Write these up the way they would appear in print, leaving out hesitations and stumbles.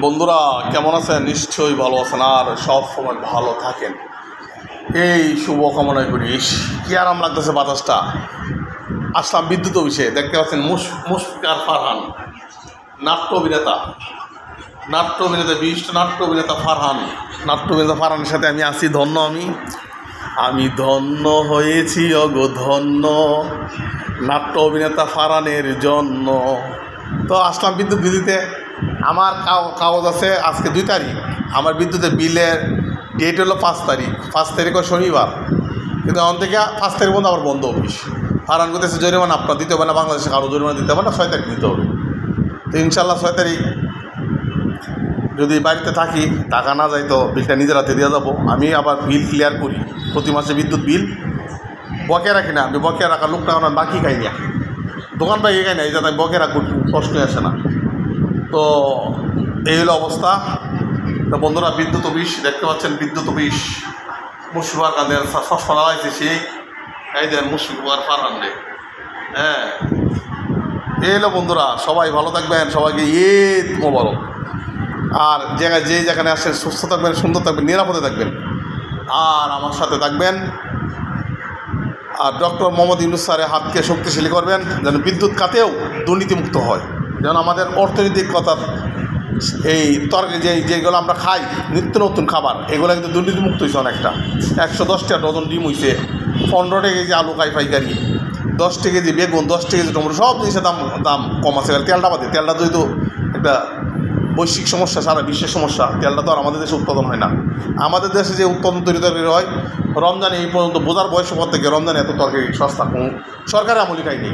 বন্ধুরা কেমন আছেন? নিশ্চয়ই ভালো আছেন আর সব সময় ভালো থাকেন, এই শুভকামনাই করি। কি আরাম লাগতেছে বাতাসটা। আসলাম বিদ্যুৎ অফিসে, দেখতে পাচ্ছেন মুশফিকার ফারহান, নাট্য অভিনেতা বিশিষ্ট নাট্য অভিনেতা ফারহানের সাথে আমি আছি। ধন্য আমি ধন্য হয়েছি ধন্য নাট্য অভিনেতা ফারহানের জন্য। তো আসলাম বিদ্যুৎ দিতে। আমার কাগজ আছে আজকে 2 তারিখ, আমার বিদ্যুতের বিলের ডেট হলো 5 তারিখ। 5 তারিখ শনিবার, কিন্তু এখন থেকে 5 তারিখ পর্যন্ত আবার বন্ধ অফিস। ফারহান করতেছে জরিমানা আপনার দিতে হবে না, বাংলাদেশে কারো জরিমানা দিতে হবে না, 6 তারিখ দিতে হবে। তো ইনশাল্লাহ 6 তারিখ যদি বাড়িতে থাকি, টাকা না যায় তো বিলটা নিজের হাতে দিয়ে যাবো। আমি আবার বিল ক্লিয়ার করি, প্রতি মাসে বিদ্যুৎ বিল বকেয়া রাখি না। আমি বকেয়া রাখার লোকটা আমার বাকি খাই না, দোকান পাই খাই না, এই যাতে আমি বকেয়া রাখবো, প্রশ্নই আসে না। তো এই হলো অবস্থা। তো বন্ধুরা বিদ্যুৎ অফিস দেখতে পাচ্ছেন, বিদ্যুৎ অফিস মুশফিকার কাদের সস্তা লাগাইছে সেই এই দেন মুশফিকার ফারহান রে। হ্যাঁ, এই হলো বন্ধুরা, সবাই ভালো থাকবেন, সবাইকে ঈদ মোবারক। আর যেখানে আসেন সুস্থ থাকবেন, সুন্দর থাকবেন, নিরাপদে থাকবেন, আর আমার সাথে থাকবেন। আর ডক্টর মোহাম্মদ ইউনূস স্যারের হাতকে শক্তিশালী করবেন, যেন বিদ্যুৎ খাতেও দুর্নীতিমুক্ত হয়, যেন আমাদের অর্থনৈতিক কথা এই যেগুলো আমরা খাই নিত্য নতুন খাবার, এগুলো কিন্তু দুর্নীতিমুক্ত হয়েছে অনেকটা। 110 টাকা ডজন ডিম হয়েছে, 15 টাকা কেজি আলু খাই পাইকারি, 10 টাকা কেজি বেগুন, 10 টাকা কেজি টমেটো, সব জিনিসের দাম কম আছে। তেলটা বাদে, তেলটা যেহেতু একটা বৈশ্বিক সমস্যা, সারা বিশ্বের সমস্যা, তেলটা তো আর আমাদের দেশে উৎপাদন হয় না। আমাদের দেশে যে উৎপাদন তৈরি হয়, রমজানে এই পর্যন্ত বোঝার বয়সের পর থেকে রমজানে এত তরকারি সস্তা কোনো সরকারি আমলি খায়নি,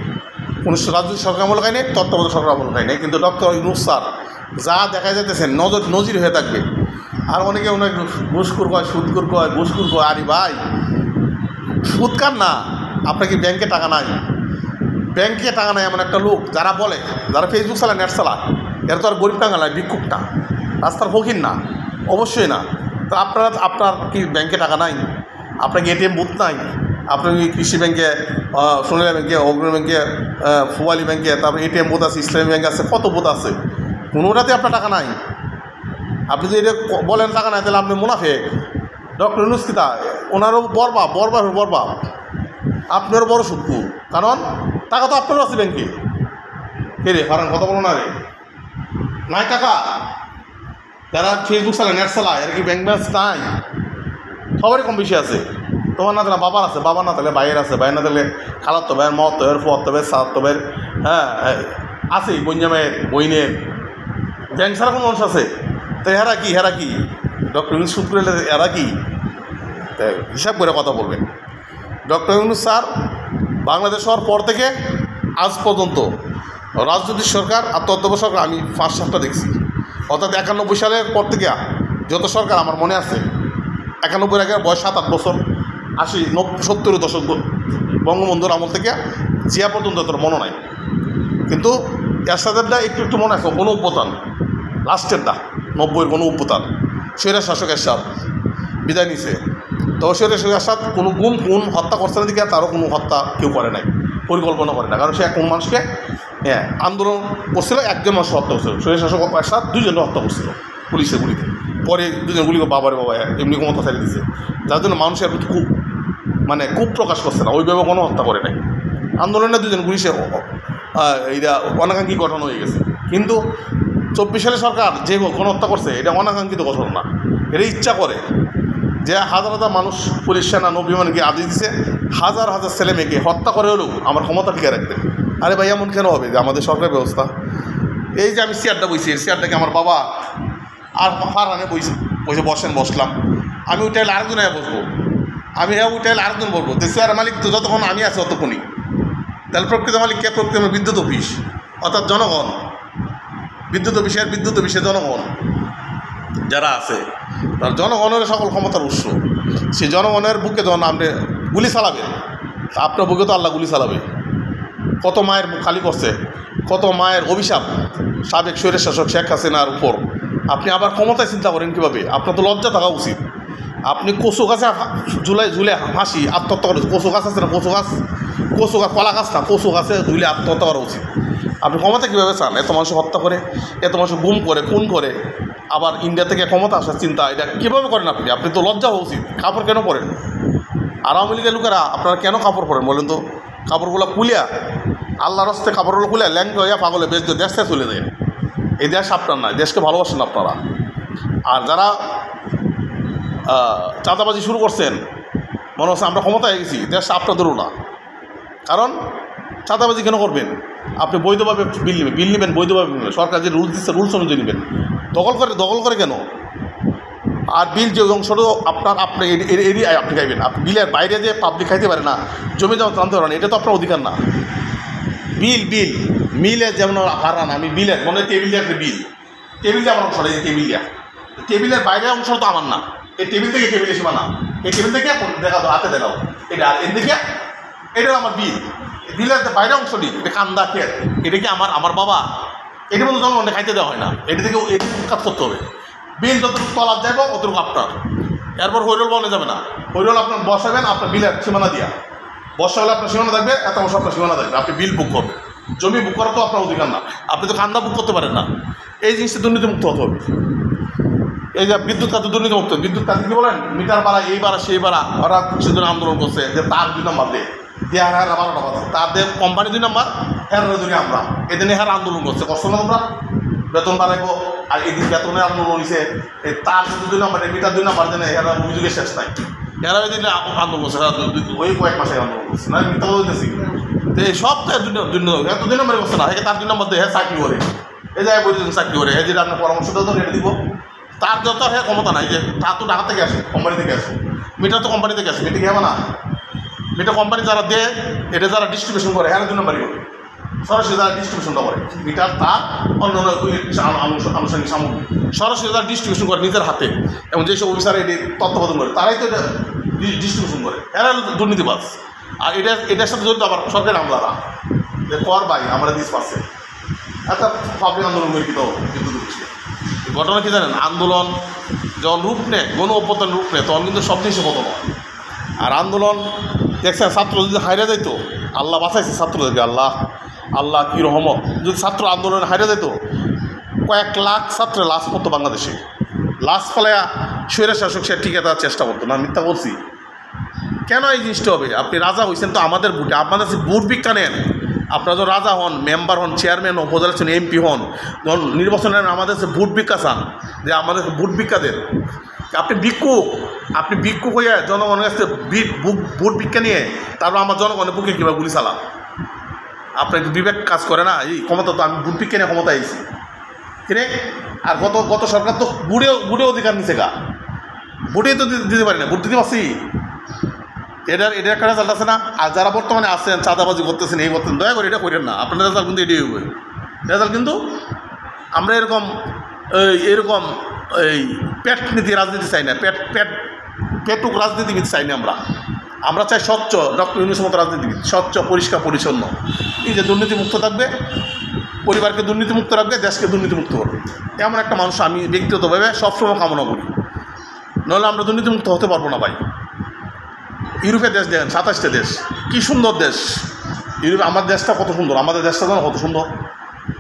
কোনো রাজ্য সরকার আমল খায়নি, তত্ত্বাবধায়ক সরকার আমল খায়নি। কিন্তু ডক্টর ইউনূস স্যার যা দেখা যাইতেছে নজির হয়ে থাকবে। আর অনেকে ঘুষখোর কয়, সুদখোর কয়, ঘুষখোর কয়। আরে ভাই, সুদকার না, আপনার কি ব্যাংকে টাকা নাই? ব্যাংকে টাকা নাই এমন একটা লোক যারা বলে, যারা ফেসবুক চালায়, নেট চালায়, এরা তো আর গরিব টাকা নয়, ভিক্ষুকটা, রাস্তার ফকির না, অবশ্যই না। তো আপনার কি ব্যাংকে টাকা নাই? আপনার কি এটিএম বুথ নাই? আপনার কি কৃষি ব্যাংকে, সোনালী ব্যাংকে, অগ্রণী ব্যাংকে, ফুয়ালি ব্যাংকে, তারপর এটিএম বুথ আছে, ইসলামী ব্যাংক আছে, কত বুথ আছে, কোনোটাতে আপনার টাকা নাই? আপনি যদি এটা বলেন টাকা নাই, তাহলে আপনি মুনাফেক। ডক্টর ইউনূস কি তা? ওনারও বরবা আপনারও বড় সুদপুর, কারণ টাকা তো আপনারও আছে ব্যাংকে। কে রে ফারহান, কথা বলো না রে, নাই টাকা? যারা ফেসবুক চালায়, নেট চালায়, এর কি ব্যাংক ব্যালেন্স নাই? সবারই কম বেশি আছে। তোমার না তাহলে বাবার আছে, বাবার না তাহলে ভাইয়ের আছে, ভাইয়ের না তাহলে খালাতো ভাইয়ের, মতো ভাইয়ের, ফুয়াতো ভাইয়ের, সাতো ভাইয়ের, হ্যাঁ আছেই, বঞ্জামের, বইনের। ব্যাংক ছাড়া কোনো মানুষ আছে? তো হেরা কি ডক্টর ইউনূস সুদ করে এরা কি? হিসাব করে কথা বলবেন। ডক্টর ইউনূস স্যার বাংলাদেশ হওয়ার পর থেকে আজ পর্যন্ত রাজনৈতিক সরকার আর তত্ত্বাবধায়ক সরকার আমি 5-7টা দেখছি। অর্থাৎ 91 সালের পর থেকে যত সরকার আমার মনে আছে, 91 আগে বয়স 7-8 বছর, 80-90-70 দশক বঙ্গবন্ধুর আমল থেকে জিয়া পর্যন্ত তোর মনে নাই। কিন্তু এরশাদেরটা একটু মনে আছে, গণ-অভ্যুত্থান লাস্টেরটা, 90-এর গণ-অভ্যুত্থান, স্বৈরা শাসক এরশাদ বিদায় নিছে। তো স্বৈরা শাসক এরশাদ কোনো গুম হত্যা করছে না দিকে, তারও কোনো হত্যা কেউ করে নাই, পরিকল্পনা করে না। কারণ সে কোন মানুষকে আন্দোলন করছিল, একজন মানুষ হত্যা করছিল। স্বৈরা শাসক এরশাদ 2জনকে হত্যা করছিল পুলিশের গুলিতে, পরে 2জন গুলি বাবা এমনি ক্ষমতা ছেড়ে দিছে, যার জন্য মানুষের খুব প্রকাশ করছে না, ওইভাবে কোনো হত্যা করে নাই। আন্দোলনে 2জন পুলিশে এইটা অনাকাঙ্ক্ষী গঠন হয়ে গেছে। কিন্তু 24 সালে সরকার যে গণহত্যা করছে, এটা অনাকাঙ্ক্ষিত ঘটনা না, এটা ইচ্ছা করে যে হাজার মানুষ, পুলিশ, সেনা, নৌবিমানকে আদেশ দিছে হাজার ছেলে মেয়েকে হত্যা করে হলেও আমার ক্ষমতা টিকে রাখবে। আরে ভাই, এমন কেন হবে যে আমাদের সরকার ব্যবস্থা? এই যে আমি চেয়ারটা বইছি, এই চেয়ারটাকে আমার বাবা আর ফারহানে বসলাম, আমি উঠাইলে আরেকজন বসবো, আমি উঠাইলে আরেকজন বলবো। তো চেয়ার মালিক তো যতক্ষণ আমি আছি ততক্ষণই। তাহলে প্রকৃত মালিক কে? প্রকৃত বিদ্যুৎ অফিস, অর্থাৎ জনগণ। বিদ্যুৎ অফিসে জনগণ যারা আছে, তার জনগণের সকল ক্ষমতার উৎস। সেই জনগণের বুকে যখন আপনি গুলি চালাবেন, আপনার বুকে তো আল্লাহ গুলি চালাবে। কত মায়ের মুখ খালি করছে, কত মায়ের অভিশাপ সাবেক স্বৈর শাসক শেখ হাসিনার উপর। আপনি আবার ক্ষমতায় চিন্তা করেন কীভাবে? আপনার তো লজ্জা থাকা উচিত। আপনি কচু গাছে ঝুলে হাসি আত্মহত্যা করে, কচু গাছ আছে না, কচু গাছ কলা গাছ না, কচু গাছে ঝুলে আত্মহত্যা করা উচিত। আপনি ক্ষমতা কীভাবে চান? এত মানুষ হত্যা করে, এত মানুষ গুম করে, খুন করে, আবার ইন্ডিয়া থেকে ক্ষমতা আসার চিন্তা, এটা কীভাবে করেন আপনি? আপনি তো লজ্জা হওয়া উচিত। কাপড় কেন পরেন? আর আওয়ামী লীগের লোকেরা আপনারা কেন কাপড় পরেন বলেন তো? কাপড়গুলো খুলিয়া, আল্লাহর হস্তে কাপড়গুলো খুলিয়া ল্যাংটা হইয়া পাগলে বেশ দেশ থেকে চলে যায়। এই দেশ আপনার নয়, দেশকে ভালোবাসেন আপনারা। আর যারা চাঁদাবাজি শুরু করছেন, মনে হচ্ছে আমরা ক্ষমতায় গেছি, দেশ আপনাদেরও না। কারণ চাঁদাবাজি কেন করবেন? আপনি বৈধভাবে বিল নেবেন, বৈধভাবে নেবেন, সরকার যে রুলস দিচ্ছে রুলস অনুযায়ী নেবেন। দখল করে কেন? আর বিল যে অংশটা আপনি এরিয়া আপনি খাইবেন, আপনি বিলের বাইরে যে পাবলিক খাইতে পারে না, জমি জমা টানতে পারে না, এটা তো আপনার অধিকার না। বিল মিলে যেমন হারান, আমি বিলের মনে হয় টেবিল দিয়ে একটা বিল, টেবিল দিয়ে আমার অংশ, এই টেবিলের বাইরের অংশ তো আমার না। এই টেবিল থেকে টেবিল এসে না, এই টেবিল থেকে দেখা দাও, হাতে দেখাও, এটা আর এর দিকে এটাও আমার বিলের বাইরে অংশটি, এটা কান্দা খেত, এটা কি আমার বাবা? এটার মধ্যে জনগণকে খাইতে দেওয়া হয় না, এটা থেকে কাজ করতে হবে। বিল যতটুকু তলার যাইব অতটুকু আপনার। এরপর হৈরোল বনে যাবে না, হৈরোল আপনার বসাবেন আপনার বিলের সীমানা দিয়া, বর্ষা হলে আপনার সীমানা থাকবে, এত বছর আপনার সীমানা থাকবে, আপনি বিল বুক করবেন। জমি বুক করা তো আপনার অধিকার না, আপনি তো কান্দা বুক করতে পারেন না। এই জিনিসটা দুর্নীতিমুক্ত হতে হবে। এই যে বিদ্যুৎ খাতে দুর্নীতিমুক্ত, বিদ্যুৎ খাতে কি বলেন, মিটার বাড়া, এই বাড়া সেই বাড়া, ওরা সেদিন আন্দোলন করছে যে তার 2 নম্বর দেয় হার 12টা বাজে, তার দেয় কোম্পানি 2 নম্বর, হ্যাঁ দুনিয়া আমরা এদিনে হ্যাঁ আন্দোলন করছে, কষ্ট না তোমরা? বেতন বাড়াইবো, আর এদিন বেতনের আন্দোলন হয়েছে, তার 2 নম্বর, মিটার 2 নম্বর দেনে এরা অভিযোগের শেষ নাই। এরা ওই দিনে আন্দোলন করছে, ওই কয়েক মাসে আন্দোলন করছে না, মিথ্যা বলতেছি। তো এই সব এত 2 নম্বরে করছে না, তার 2 নম্বর দিয়ে হ্যাঁ চাকরি করে, এই জায়গায় বলছেন চাকরি করে, হ্যাঁ যেটা আপনার পরামর্শ দেওয়া তো রেটে দিব, তার যত হ্যাঁ ক্ষমতা নাই, যে তার তো ঢাকা থেকে আসে, কোম্পানি থেকে আসে, মিটার তো কোম্পানি থেকে আসে, মিটার কি হবে না? মিটার কোম্পানি যারা দেয়, এটা যারা ডিস্ট্রিবিউশন করে, হ্যাঁ 2 নম্বরই হবে, সরাসরি যারা ডিস্ট্রিবিউশনটা করে মিটার, তার অন্য আনুষঙ্গিক সামগ্রী সরাসরি যারা ডিস্ট্রিবিউশন করে নিজের হাতে, এবং যেসব অফিসার এটি তত্ত্বাবধান করে, তারাই তো এটা ডিস্ট্রিবিউশন করে, এরা দুর্নীতিবাজ। আর এটার সাথে জড়িত আবার সরকারি আমলারা, যে কর বাই আমরা 20%, একটা পাবলিক আন্দোলন পরিচিত বিদ্যুৎ অফিসে। ঘটনা কি জানেন, আন্দোলন যখন রূপ নেয়, গণ অভ্যুত্থান রূপ নেয়, তখন কিন্তু সব জিনিসে পতন হয়। আর আন্দোলন দেখছেন, ছাত্র যদি হাইরে যাইতো, আল্লাহ বাঁচাইছে ছাত্রদেরকে, আল্লাহ কী রহমত, যদি ছাত্র আন্দোলনে হাইরে যেত, কয়েক লাখ ছাত্র লাশ পড়তো বাংলাদেশে, লাশ ফেলাইয়া স্বৈরা শাসক সে টিকে দেওয়ার চেষ্টা করতো না, মিথ্যা বলছি? কেন এই জিনিসটা হবে? আপনি রাজা হয়েছেন তো আমাদের বুটে, আপনাদের বুট ভিক্ষা নেন, আপনারা যখন রাজা হন, মেম্বার হন, চেয়ারম্যান হন, উপজেলা এমপি হন, যখন নির্বাচন নেন, আমাদের বুট ভিক্ষা চান, যে আমাদের বুট ভিক্ষা দেন। আপনি ভিক্ষুক হইয়া জনগণের কাছে বুট ভিক্ষা নিয়ে তারপর আমার জনগণের বুকে কীভাবে গুলি চালান? আপনার একটু বিবেক কাজ করে না? এই ক্ষমতা তো আমি বুট ভিক্ষা নিয়ে ক্ষমতা আইছি কিনে। আর গত সরকার তো বুড়ে অধিকার নিছে গা, বুটেই তো দিতে পারি না, বুট দিতে পারছি, এটার একটা রেজাল্ট আছে না? আর যারা বর্তমানে আসছেন চাঁদাবাজি করতেছেন, এই করতেন, দয়া করে এটা করেন না, আপনার রেজাল্ট কিন্তু এটাই হবে রেজাল্ট। কিন্তু আমরা এরকম এই পেট নীতি রাজনীতি চাই না, পেটুক রাজনীতিবিদ চাই না। আমরা চাই স্বচ্ছ, ডক্টর ইউনূসের মতো রাজনীতিবিদ, স্বচ্ছ, পরিষ্কার, পরিচ্ছন্ন, এই যে দুর্নীতিমুক্ত থাকবে, পরিবারকে দুর্নীতিমুক্ত রাখবে, দেশকে দুর্নীতিমুক্ত করবে, এমন একটা মানুষ আমি ব্যক্তিগতভাবে সবসময় কামনা করি। নাহলে আমরা দুর্নীতিমুক্ত হতে পারবো না ভাই। ইউরোপের দেশ দেখেন, 27টা দেশ, কী সুন্দর দেশ ইউরোপে। আমার দেশটা কত সুন্দর, আমাদের দেশটা যেন কত সুন্দর,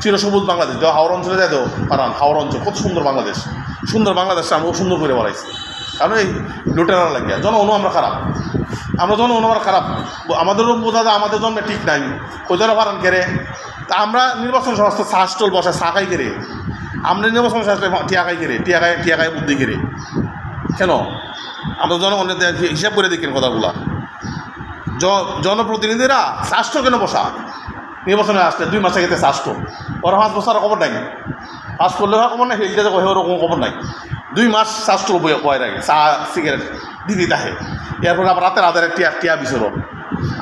চিরসবুজ বাংলাদেশ। দেওয়া হাওড় অঞ্চলে যায় তো কারণ হাওড় অঞ্চল কত সুন্দর বাংলাদেশ, সুন্দর বাংলাদেশটা আমরা সুন্দর করে বাড়াইছি। কারণ এই লুটেরা লাগিয়া জনগণ আমরা খারাপ, আমরা জনগণ আমরা খারাপ, আমাদেরও বোঝা যায় আমাদের জন্মে ঠিক নাই, কোথাও পারান কেড়ে। তা আমরা নির্বাচন সমস্ত চা স্টল বসায় চা খাই কেড়ে, আমরা নির্বাচন টিয়া খাই কেড়ে, টিয়া খাই বুদ্ধি কেড়ে। কেন? আমরা জনগণের হিসাব করে দেখেন কথাগুলা। জনপ্রতিনিধিরা শাস্ত্র কেন বসা? নির্বাচনে আসলে 2 মাসে গেতে শাস্ত্র, ওরা 5 বছর খবর নাই, পাস করলে হয় খবর নাই, হেলতে ওরকম খবর নাই। 2 মাস শাস্ত্র বয়ের আগে চা সিগারেট দিদি তাহে, এরপরে আবার রাতের টিয়া বিচরণ,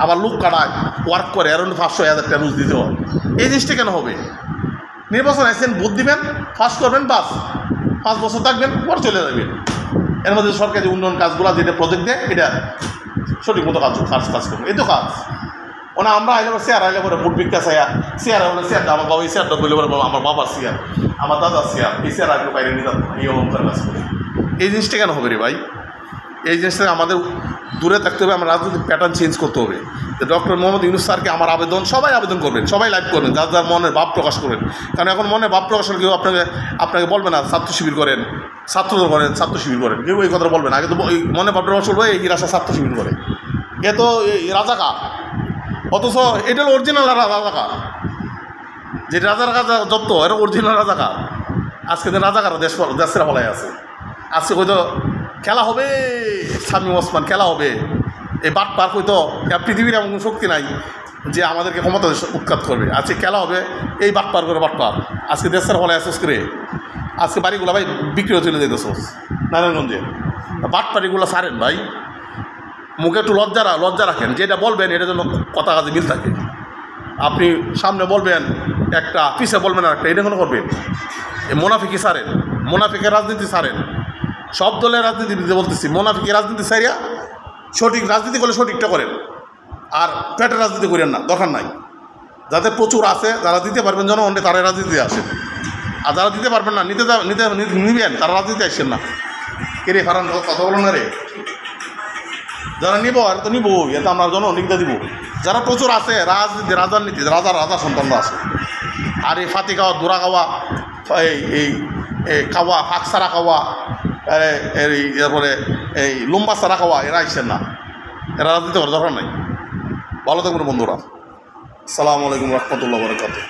আবার লোক কাটায় ওয়ার্ক করে, এর 500-1000 টাকা রোজ দিতে হয়। এই জিনিসটা কেন হবে? নির্বাচন আসছেন, ভোট দিবেন, পাস করবেন, 5 বছর থাকবেন, পর চলে যাবেন। এর মধ্যে সরকার যে উন্নয়ন কাজগুলো যেটা প্রজেক্ট দেয়, এটা সঠিক মতো কাজ করবে, এই তো কাজ। ওনা আমরা আইলে চেয়ার আইলে পরে ভোট ভিক্ষা চাইয়া চেয়ার হলে চেয়ারটা আমার বাবা, এই চেয়ারটা বলে পরে আমার বাবার চেয়ার, আমার দাদার চেয়ার, এই চেয়ার আগে বাইরে নিয়ে যাবো, এই অহংকার কাজ করে। এই জিনিসটা কেন হবে রে ভাই? এই জিনিসটা আমাদের দূরে থাকতে হবে। আমরা রাজনৈতিক প্যাটার্ন চেঞ্জ করতে হবে। ডক্টর মোহাম্মদ ইউনূস স্যারকে আমার আবেদন, সবাই আবেদন করবেন, সবাই লাইভ করবেন, যার যার মনের ভাব প্রকাশ করবেন। কারণ এখন মনে ভাব প্রকাশ করে কেউ আপনাকে বলবে না ছাত্র শিবির করেন, ছাত্রদল করেন, ছাত্র শিবির করেন, কেউ এই কথা বলবেন। আগে তো মনে ভাব প্রকাশ করবে এই রাশা ছাত্র শিবির করে, এ তো রাজাকা। অথচ এটা হলো অরিজিনাল রাজাকা, যে রাজার কাজা যত এটা অরিজিনাল রাজাকা। আজকে রাজাকার দেশের ফলায় আছে। আজকে হয়তো খেলা হবে, শামীম ওসমান খেলা হবে। এই বাটপার হয়তো পৃথিবীর এমন শক্তি নাই যে আমাদেরকে ক্ষমতা উৎখাত করবে। আজকে খেলা হবে এই বাটপার করে বাটপার। আজকে দেশের ফলায় আসোস করে আজকে বাড়িগুলো ভাই বিক্রি হয়ে চলে যেতেছোস নারায়ণগঞ্জে। বাটপাড়িগুলো ছাড়েন ভাই, মুখে একটু লজ্জা রাখেন। যেটা বলবেন এটা যেন কথা কাজে মিল থাকে। আপনি সামনে বলবেন একটা, পিছিয়ে বলবেন আর একটা, এটা কোনো করবেন। এই মোনাফিকি ছাড়েন, মোনাফিকের রাজনীতি ছাড়েন। সব দলের রাজনীতি দিতে বলতেছি, মোনাফিকের রাজনীতি ছাড়িয়া সঠিক রাজনীতি করলে সঠিকটা করেন, আর পেটের রাজনীতি করেন না, দরকার নাই। যাদের প্রচুর আছে, যারা দিতে পারবেন জনগণে, তারা রাজনীতি আসেন। আর যারা দিতে পারবেন না, নিবেন, তারা রাজনীতি আসছেন না। কে রে ফারান কথা বলো না রে, যারা নিব আর তো নিব, এটা আমরা জনগণকে দিব। যারা প্রচুর আছে রাজার নীতি, রাজা সন্তানরা আছে। আর এই ফাতি খাওয়া, দোরা খাওয়া, এই খাওয়া, ফাঁক সারা খাওয়া, এরপরে এই লম্বা সারা খাওয়া, এরা আসছেন না। এরা রাজনীতি করার দরকার নাই। ভালো থাকবেন বন্ধুরা। আসসালামু আলাইকুম রহমতুল্লাহ বরকাতুহু।